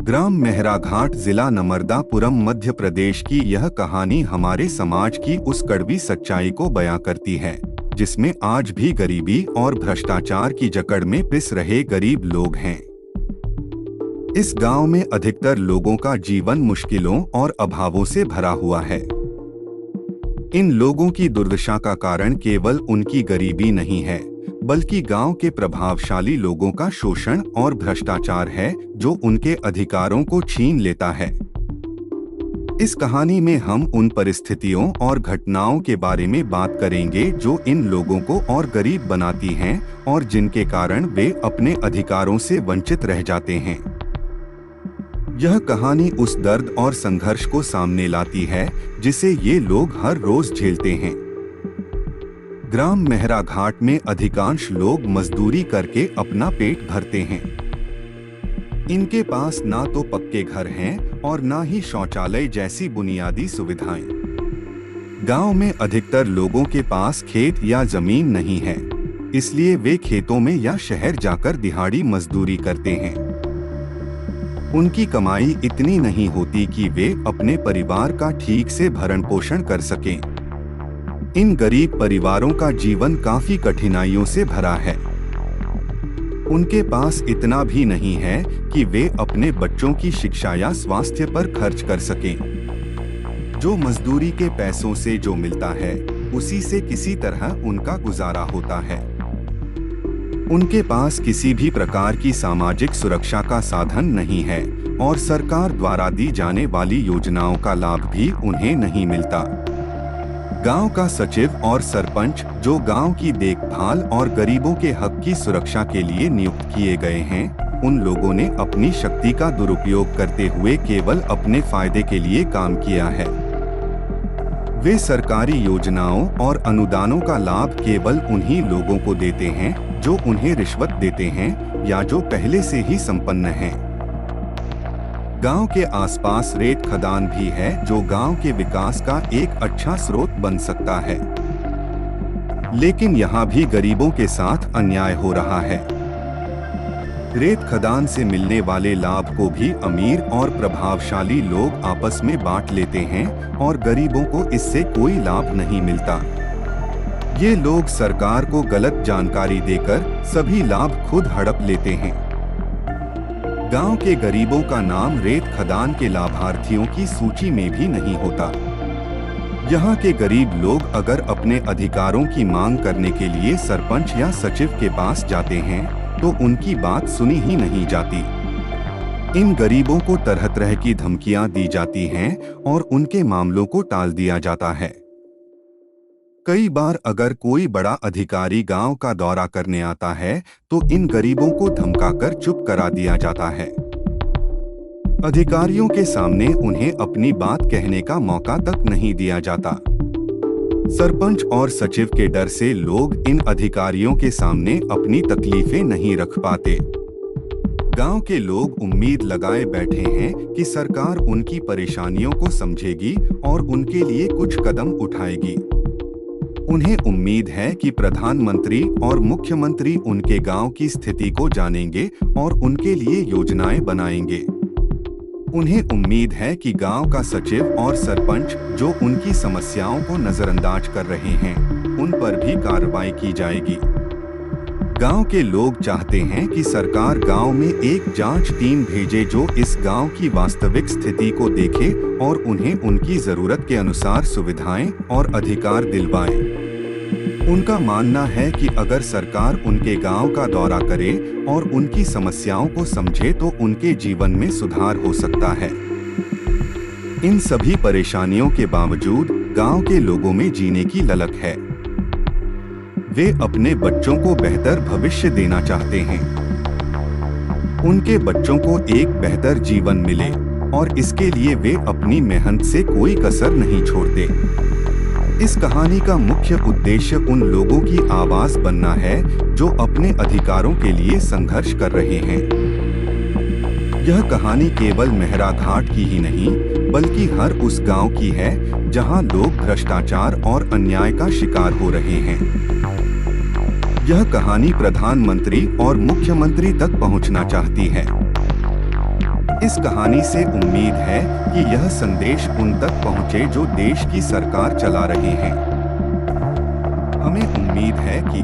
ग्राम मेहराघाट, जिला नर्मदापुरम, मध्य प्रदेश की यह कहानी हमारे समाज की उस कड़वी सच्चाई को बयां करती है जिसमें आज भी गरीबी और भ्रष्टाचार की जकड़ में पिस रहे गरीब लोग हैं। इस गांव में अधिकतर लोगों का जीवन मुश्किलों और अभावों से भरा हुआ है। इन लोगों की दुर्दशा का कारण केवल उनकी गरीबी नहीं है, बल्कि गांव के प्रभावशाली लोगों का शोषण और भ्रष्टाचार है जो उनके अधिकारों को छीन लेता है। इस कहानी में हम उन परिस्थितियों और घटनाओं के बारे में बात करेंगे जो इन लोगों को और गरीब बनाती हैं और जिनके कारण वे अपने अधिकारों से वंचित रह जाते हैं। यह कहानी उस दर्द और संघर्ष को सामने लाती है जिसे ये लोग हर रोज झेलते हैं। ग्राम मेहराघाट में अधिकांश लोग मजदूरी करके अपना पेट भरते हैं। इनके पास ना तो पक्के घर हैं और ना ही शौचालय जैसी बुनियादी सुविधाएं। गांव में अधिकतर लोगों के पास खेत या जमीन नहीं है, इसलिए वे खेतों में या शहर जाकर दिहाड़ी मजदूरी करते हैं। उनकी कमाई इतनी नहीं होती कि वे अपने परिवार का ठीक से भरण पोषण कर सकें। इन गरीब परिवारों का जीवन काफी कठिनाइयों से भरा है। उनके पास इतना भी नहीं है कि वे अपने बच्चों की शिक्षा या स्वास्थ्य पर खर्च कर सकें। जो मजदूरी के पैसों से जो मिलता है, उसी से किसी तरह उनका गुजारा होता है। उनके पास किसी भी प्रकार की सामाजिक सुरक्षा का साधन नहीं है और सरकार द्वारा दी जाने वाली योजनाओं का लाभ भी उन्हें नहीं मिलता। गांव का सचिव और सरपंच, जो गांव की देखभाल और गरीबों के हक की सुरक्षा के लिए नियुक्त किए गए हैं, उन लोगों ने अपनी शक्ति का दुरुपयोग करते हुए केवल अपने फायदे के लिए काम किया है। वे सरकारी योजनाओं और अनुदानों का लाभ केवल उन्हीं लोगों को देते हैं जो उन्हें रिश्वत देते हैं या जो पहले से ही संपन्न हैं। गांव के आसपास रेत खदान भी है जो गांव के विकास का एक अच्छा स्रोत बन सकता है, लेकिन यहाँ भी गरीबों के साथ अन्याय हो रहा है। रेत खदान से मिलने वाले लाभ को भी अमीर और प्रभावशाली लोग आपस में बांट लेते हैं और गरीबों को इससे कोई लाभ नहीं मिलता। ये लोग सरकार को गलत जानकारी देकर सभी लाभ खुद हड़प लेते हैं। गांव के गरीबों का नाम रेत खदान के लाभार्थियों की सूची में भी नहीं होता। यहाँ के गरीब लोग अगर अपने अधिकारों की मांग करने के लिए सरपंच या सचिव के पास जाते हैं तो उनकी बात सुनी ही नहीं जाती। इन गरीबों को तरह तरह की धमकियां दी जाती हैं और उनके मामलों को टाल दिया जाता है। कई बार अगर कोई बड़ा अधिकारी गांव का दौरा करने आता है तो इन गरीबों को धमकाकर चुप करा दिया जाता है। अधिकारियों के सामने उन्हें अपनी बात कहने का मौका तक नहीं दिया जाता। सरपंच और सचिव के डर से लोग इन अधिकारियों के सामने अपनी तकलीफें नहीं रख पाते। गांव के लोग उम्मीद लगाए बैठे हैं कि सरकार उनकी परेशानियों को समझेगी और उनके लिए कुछ कदम उठाएगी। उन्हें उम्मीद है कि प्रधानमंत्री और मुख्यमंत्री उनके गांव की स्थिति को जानेंगे और उनके लिए योजनाएं बनाएंगे। उन्हें उम्मीद है कि गांव का सचिव और सरपंच जो उनकी समस्याओं को नजरअंदाज कर रहे हैं, उन पर भी कार्रवाई की जाएगी। गांव के लोग चाहते हैं कि सरकार गांव में एक जांच टीम भेजे जो इस गांव की वास्तविक स्थिति को देखे और उन्हें उनकी जरूरत के अनुसार सुविधाएं और अधिकार दिलवाए। उनका मानना है कि अगर सरकार उनके गांव का दौरा करे और उनकी समस्याओं को समझे तो उनके जीवन में सुधार हो सकता है। इन सभी परेशानियों के बावजूद गांव के लोगों में जीने की ललक है। वे अपने बच्चों को बेहतर भविष्य देना चाहते हैं। उनके बच्चों को एक बेहतर जीवन मिले और इसके लिए वे अपनी मेहनत से कोई कसर नहीं छोड़ते। इस कहानी का मुख्य उद्देश्य उन लोगों की आवाज बनना है जो अपने अधिकारों के लिए संघर्ष कर रहे हैं। यह कहानी केवल मेहराघाट की ही नहीं, बल्कि हर उस गांव की है जहां लोग भ्रष्टाचार और अन्याय का शिकार हो रहे हैं। यह कहानी प्रधानमंत्री और मुख्यमंत्री तक पहुंचना चाहती है। इस कहानी से उम्मीद है कि यह संदेश उन तक पहुंचे जो देश की सरकार चला रहे हैं। हमें उम्मीद है कि